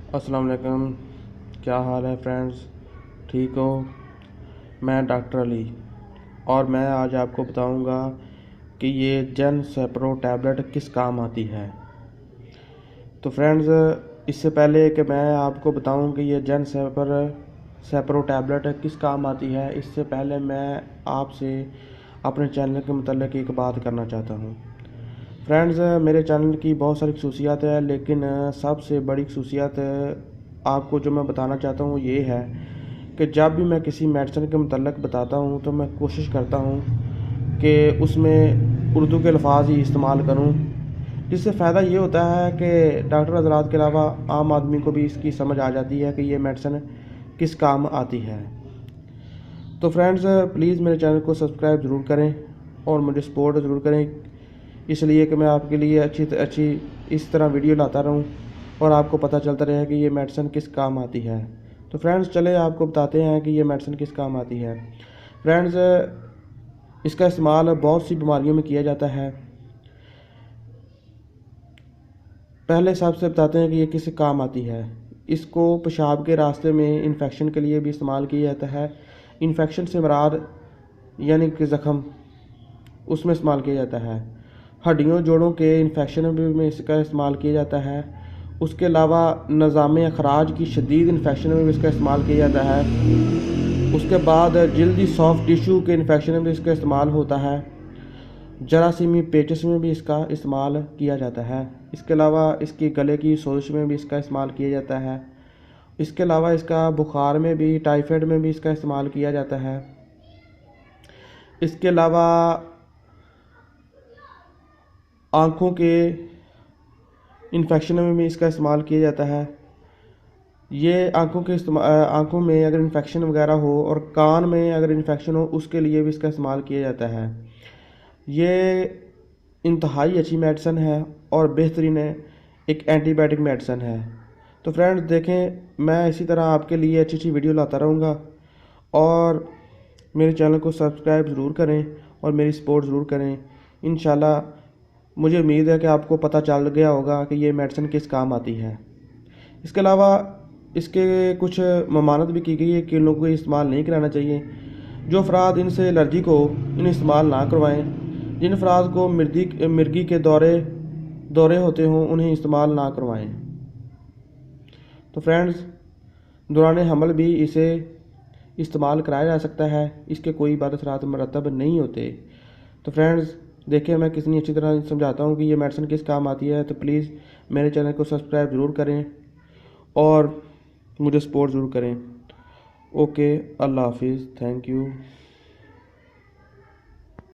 अस्सलाम वालेकुम। क्या हाल है फ्रेंड्स, ठीक हो? मैं डॉक्टर अली और मैं आज आपको बताऊंगा कि ये जेन सेप्रो टैबलेट किस काम आती है। तो फ्रेंड्स, इससे पहले कि मैं आपको बताऊं कि ये जेन सेप्रो टैबलेट किस काम आती है, इससे पहले मैं आपसे अपने चैनल के मतलब एक बात करना चाहता हूँ। फ्रेंड्स, मेरे चैनल की बहुत सारी खसूसियात है, लेकिन सबसे बड़ी खसूसियात आपको जो मैं बताना चाहता हूँ ये है कि जब भी मैं किसी मेडिसिन के मतलब बताता हूँ तो मैं कोशिश करता हूँ कि उसमें उर्दू के अल्फाज ही इस्तेमाल करूँ, जिससे फ़ायदा ये होता है कि डॉक्टर हज़रात के अलावा आम आदमी को भी इसकी समझ आ जाती है कि ये मेडिसिन किस काम आती है। तो फ्रेंड्स, प्लीज़ मेरे चैनल को सब्सक्राइब ज़रूर करें और मुझे सपोर्ट ज़रूर करें, इसलिए कि मैं आपके लिए अच्छी इस तरह वीडियो लाता रहूं और आपको पता चलता रहे कि ये मेडिसिन किस काम आती है। तो फ्रेंड्स, चले आपको बताते हैं कि ये मेडिसिन किस काम आती है। फ्रेंड्स, इसका इस्तेमाल बहुत सी बीमारियों में किया जाता है। पहले सबसे बताते हैं कि ये किस काम आती है। इसको पेशाब के रास्ते में इन्फेक्शन के लिए भी इस्तेमाल किया जाता है। इन्फेक्शन से मुराद यानी कि ज़ख़म, उसमें इस्तेमाल किया जाता है। हड्डियों जोड़ों के इन्फेक्शन में इसका इस्तेमाल किया जाता है। उसके अलावा निज़ाम अखराज की शदीद इन्फेक्शन में भी इसका इस्तेमाल किया जाता है। उसके बाद जल्दी सॉफ्ट टिश्यू के इन्फेक्शन में भी इसका इस्तेमाल होता है। जरासीमी पेचिस में भी इसका इस्तेमाल किया जाता है। इसके अलावा इसकी गले की सोजिश में भी इसका इस्तेमाल किया जाता है। इसके अलावा इसका बुखार में भी, टाइफाइड में भी इसका इस्तेमाल किया जाता है। इसके अलावा आँखों के इन्फेक्शन में भी इसका इस्तेमाल किया जाता है। ये आँखों में अगर इन्फेक्शन वगैरह हो और कान में अगर इन्फेक्शन हो, उसके लिए भी इसका इस्तेमाल किया जाता है। ये इंतहाई अच्छी मेडिसिन है और बेहतरीन है, एक एंटीबायोटिक मेडिसिन है। तो फ्रेंड्स देखें, मैं इसी तरह आपके लिए अच्छी अच्छी वीडियो लाता रहूँगा और मेरे चैनल को सब्सक्राइब ज़रूर करें और मेरी सपोर्ट ज़रूर करें। इंशाल्लाह मुझे उम्मीद है कि आपको पता चल गया होगा कि ये मेडिसिन किस काम आती है। इसके अलावा इसके कुछ ममानत भी की गई है कि इन लोगों को इस्तेमाल नहीं कराना चाहिए। जो अफराद इनसे एलर्जी को इन्हें इस्तेमाल ना करवाएं। जिन अफराद को मिर्गी के दौरे होते हों, उन्हें इस्तेमाल ना करवाएं। तो फ्रेंड्स, दौरान हमल भी इसे इस्तेमाल कराया जा सकता है। इसके कोई बाद असरात मरतब नहीं होते। तो फ्रेंड्स देखिए, मैं कितनी अच्छी तरह समझाता हूँ कि ये मेडिसिन किस काम आती है। तो प्लीज़ मेरे चैनल को सब्सक्राइब ज़रूर करें और मुझे सपोर्ट ज़रूर करें। ओके, अल्लाह हाफिज़, थैंक यू।